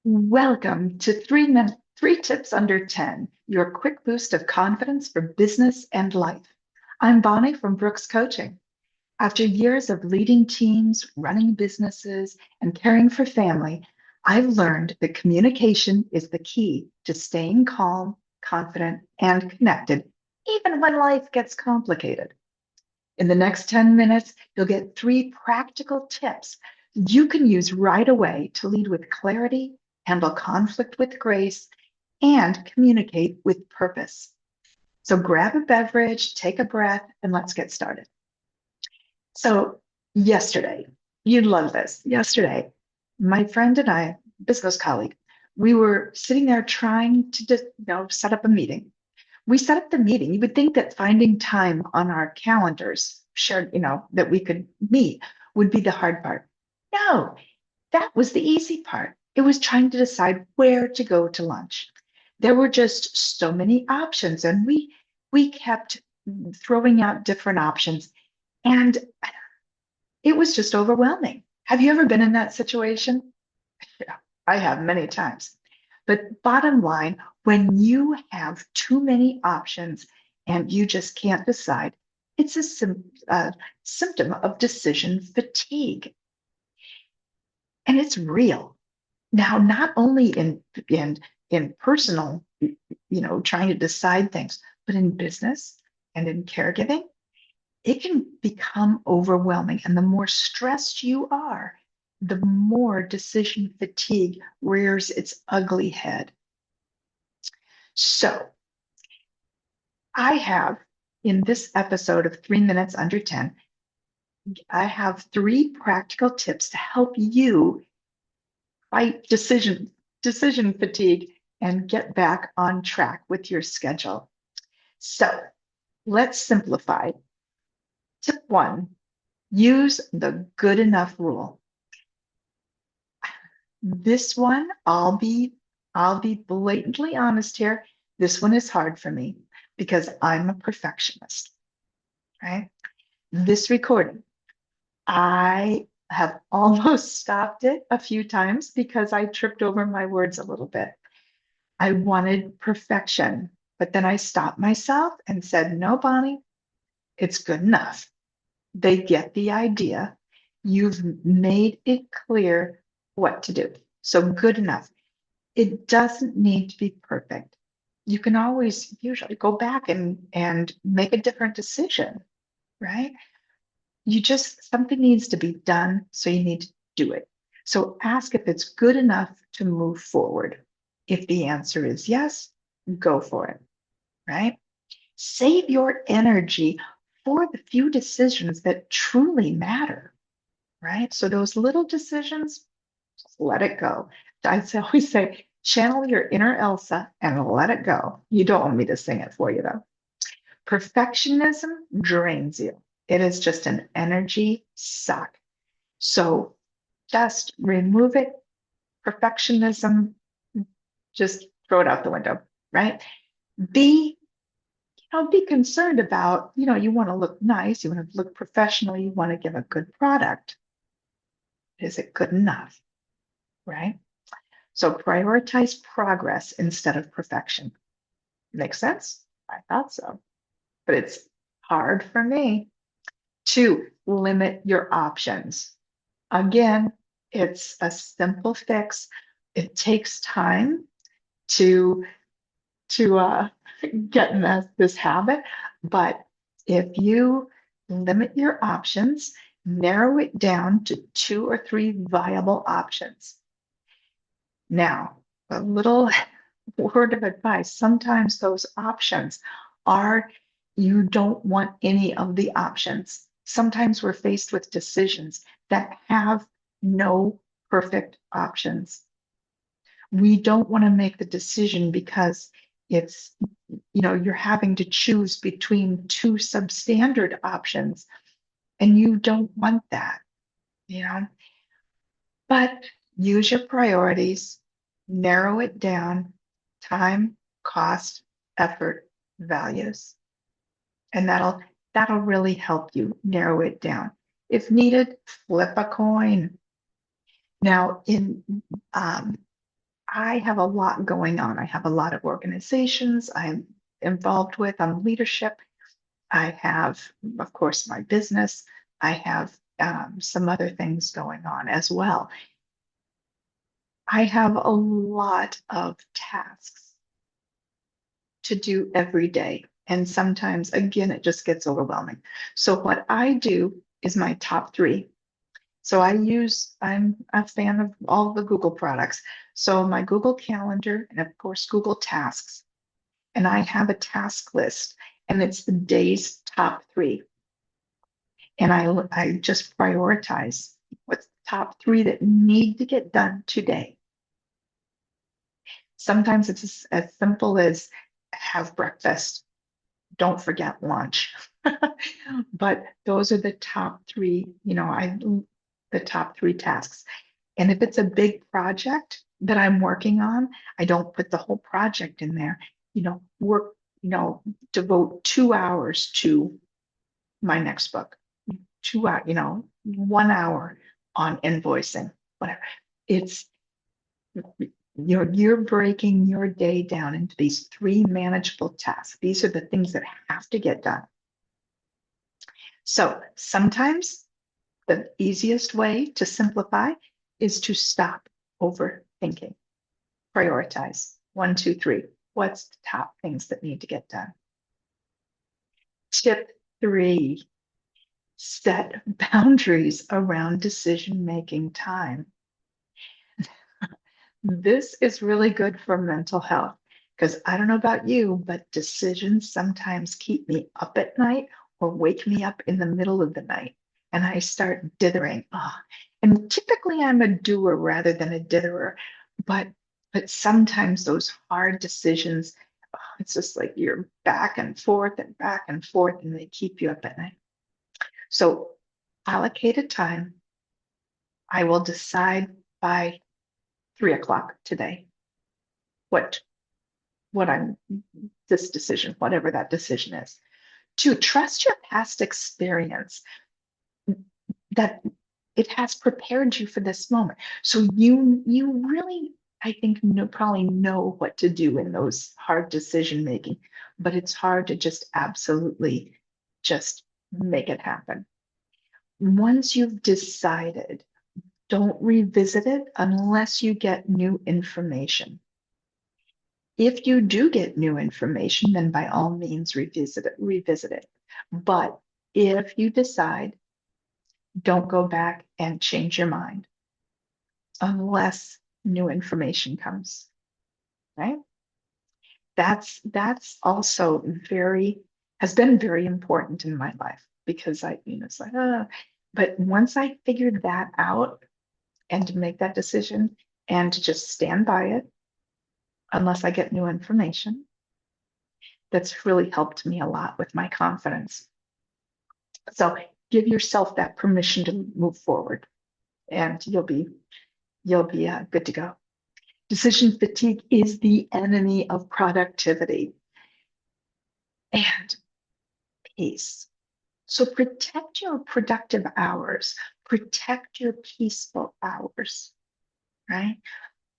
Welcome to 3 Tips Under 10, your quick boost of confidence for business and life. I'm Bonnie from Brooks Coaching. After years of leading teams, running businesses, and caring for family, I've learned that communication is the key to staying calm, confident, and connected, even when life gets complicated. In the next 10 minutes, you'll get 3 practical tips you can use right away to lead with clarity, handle conflict with grace, and communicate with purpose. So grab a beverage, take a breath, and let's get started. So, yesterday, you'd love this. Yesterday, my friend and I, business colleague, we were sitting there trying to set up a meeting. We set up the meeting. You would think that finding time on our calendars, shared, that we could meet would be the hard part. No, that was the easy part. It was trying to decide where to go to lunch. There were just so many options, and we kept throwing out different options, and it was just overwhelming. Have you ever been in that situation? Yeah, I have many times. But bottom line, when you have too many options and you just can't decide, it's a symptom of decision fatigue. And it's real. Now, not only in personal, trying to decide things, but in business and in caregiving, it can become overwhelming. And the more stressed you are, the more decision fatigue rears its ugly head. So, I have in this episode of 3 Minutes Under 10, I have 3 practical tips to help you fight decision fatigue and get back on track with your schedule. So, let's simplify. Tip 1, use the good enough rule. This one, I'll be blatantly honest here. This one is hard for me because I'm a perfectionist, right? This recording, I have almost stopped it a few times because I tripped over my words a little bit. I wanted perfection, but then I stopped myself and said, no, Bonnie, it's good enough. They get the idea. You've made it clear what to do. So good enough. It doesn't need to be perfect. You can always usually go back and make a different decision, right? Something needs to be done, so you need to do it. So ask if it's good enough to move forward. If the answer is yes, go for it, right? Save your energy for the few decisions that truly matter, right? So those little decisions, just let it go. I always say, channel your inner Elsa and let it go. You don't want me to sing it for you, though. Perfectionism drains you. It is just an energy suck. So just remove it. Perfectionism, just throw it out the window, right? Be, be concerned about, you want to look nice, you want to look professional, you want to give a good product. Is it good enough, right? So prioritize progress instead of perfection. Makes sense? I thought so, but it's hard for me. 2, limit your options. Again, it's a simple fix. It takes time to get in this habit, but if you limit your options, narrow it down to 2 or 3 viable options. Now, a little word of advice, sometimes those options are you don't want any of the options. Sometimes we're faced with decisions that have no perfect options. We don't want to make the decision because it's, you're having to choose between 2 substandard options, and you don't want that, you know. But use your priorities, narrow it down, time, cost, effort, values. And that'll really help you narrow it down. If needed, flip a coin. Now, in I have a lot going on. I have a lot of organizations I'm involved with on leadership. I have, of course, my business. I have some other things going on as well. I have a lot of tasks to do every day. And sometimes, again, it just gets overwhelming. So, what I do is my top three. So, I'm a fan of all the Google products. So, my Google Calendar and, of course, Google Tasks. And I have a task list, and it's the day's top three. And I just prioritize what's the top three that need to get done today. Sometimes it's as simple as have breakfast, don't forget lunch. But those are the top three, the top three tasks. And if it's a big project that I'm working on, I don't put the whole project in there. Work, devote 2 hours to my next book, 2 hours, 1 hour on invoicing, whatever. It's you're breaking your day down into these three manageable tasks. These are the things that have to get done. So sometimes the easiest way to simplify is to stop overthinking. Prioritize. One, two, three. What's the top things that need to get done? Tip three, set boundaries around decision-making time. This is really good for mental health because I don't know about you, but decisions sometimes keep me up at night or wake me up in the middle of the night and I start dithering. And typically I'm a doer rather than a ditherer, but sometimes those hard decisions, it's just like you're back and forth and they keep you up at night. So allocated time, I will decide by 3 o'clock today what I'm this decision, whatever that decision is. To trust your past experience that it has prepared you for this moment. So you really, I think, probably know what to do in those hard decision making, but it's hard to just absolutely just make it happen. Once you've decided, don't revisit it unless you get new information. If you do get new information, then by all means revisit it. But if you decide, don't go back and change your mind unless new information comes, right? That's also has been very important in my life because it's like, but once I figured that out and to make that decision and to just stand by it, unless I get new information, that's really helped me a lot with my confidence. So give yourself that permission to move forward, and you'll be good to go. Decision fatigue is the enemy of productivity and peace. So protect your productive hours, protect your peaceful hours, right?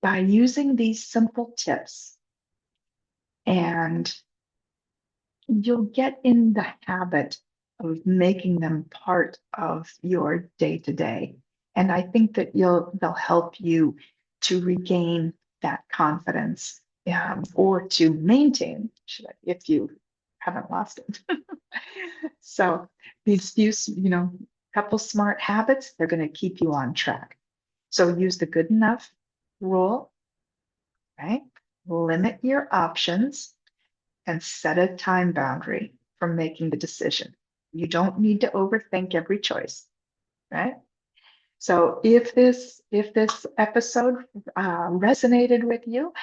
By using these simple tips, and you'll get in the habit of making them part of your day to day. And I think that they'll help you to regain that confidence, or to maintain, if you haven't lost it. So these few, couple smart habits, they're going to keep you on track. So use the good enough rule, right? Limit your options and set a time boundary for making the decision. You don't need to overthink every choice, right? So if this episode resonated with you,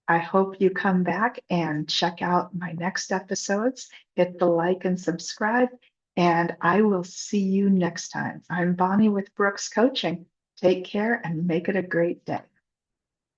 I hope you come back and check out my next episodes. Hit the like and subscribe, and I will see you next time. I'm Bonnie with Brooks Coaching. Take care and make it a great day.